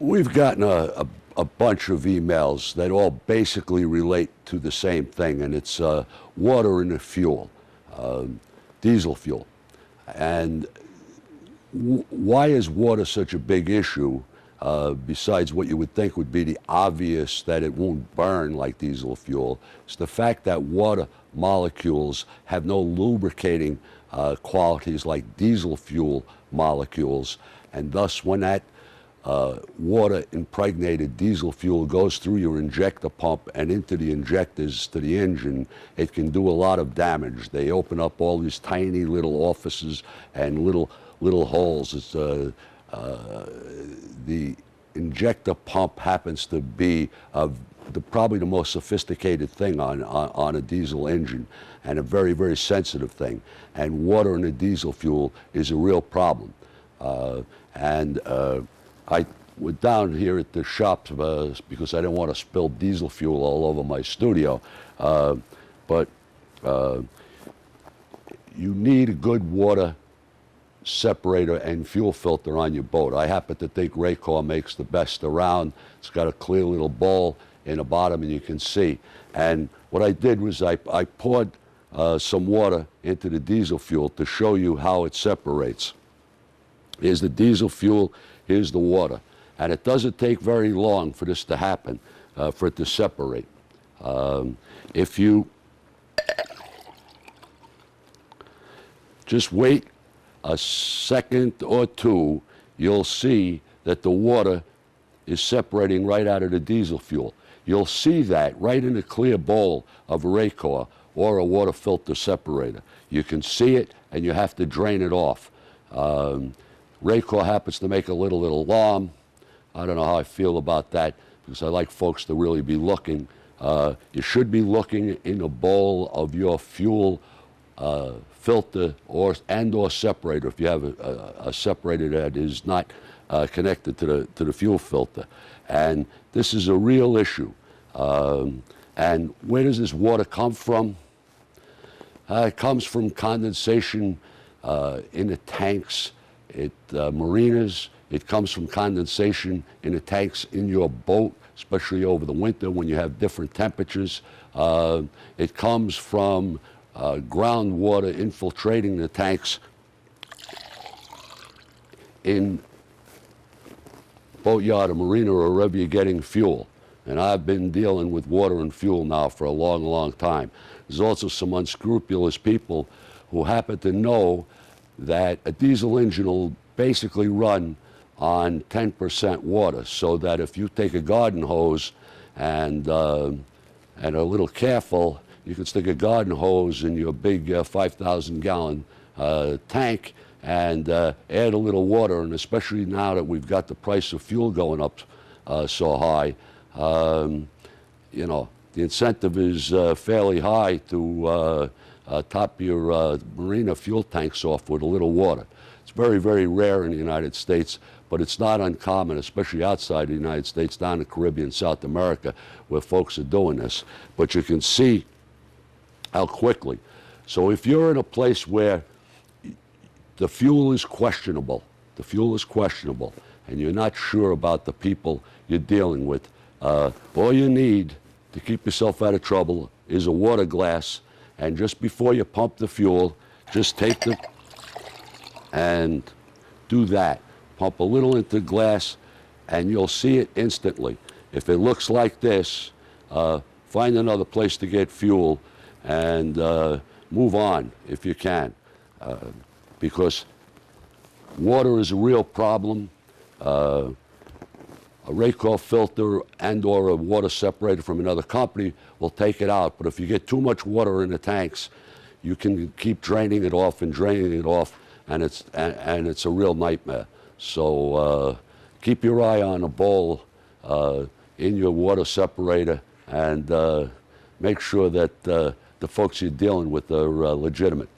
We've gotten a bunch of emails that all basically relate to the same thing, and it's water in the fuel, diesel fuel. And why is water such a big issue, besides what you would think would be the obvious that it won't burn like diesel fuel? It's the fact that water molecules have no lubricating qualities like diesel fuel molecules, and thus when that water impregnated diesel fuel goes through your injector pump and into the injectors to the engine, it can do a lot of damage. They open up all these tiny little orifices and little holes. It's, the injector pump happens to be probably the most sophisticated thing on a diesel engine, and a very, very sensitive thing. And water in a diesel fuel is a real problem. I went down here at the shop because I didn't want to spill diesel fuel all over my studio. But you need a good water separator and fuel filter on your boat. I happen to think Raycor makes the best around. It's got a clear little bowl in the bottom, and you can see. And what I did was I poured some water into the diesel fuel to show you how it separates. Here's the diesel fuel, here's the water. And it doesn't take very long for this to happen, for it to separate. If you just wait a second or two, you'll see that the water is separating right out of the diesel fuel. You'll see that right in the clear bowl of a Raycor or a water filter separator. You can see it, and you have to drain it off. Raycor happens to make a little alarm. I don't know how I feel about that, because I like folks to really be looking. You should be looking in a bowl of your fuel filter or separator if you have a separator that is not connected to the fuel filter. And this is a real issue. And where does this water come from? It comes from condensation in the tanks at marinas. It comes from condensation in the tanks in your boat, especially over the winter when you have different temperatures. It comes from groundwater infiltrating the tanks in boatyard or marina or wherever you're getting fuel. And I've been dealing with water and fuel now for a long, long time. There's also some unscrupulous people who happen to know that a diesel engine will basically run on 10% water, so that if you take a garden hose and are a little careful, you can stick a garden hose in your big 5,000-gallon tank and add a little water. And especially now that we've got the price of fuel going up so high, you know, the incentive is fairly high to top your marina fuel tanks off with a little water. It's very, very rare in the United States, but it's not uncommon, especially outside the United States, down in the Caribbean, South America, where folks are doing this. But you can see how quickly. So if you're in a place where the fuel is questionable, and you're not sure about the people you're dealing with, all you need to keep yourself out of trouble is a water glass, and just before you pump the fuel, just take the and do that. Pump a little into the glass, and you'll see it instantly. If it looks like this, find another place to get fuel and move on if you can, because water is a real problem. A Raycor filter and or a water separator from another company will take it out. But if you get too much water in the tanks, you can keep draining it off and draining it off, and it's a real nightmare. So keep your eye on a bowl in your water separator, and make sure that the folks you're dealing with are legitimate.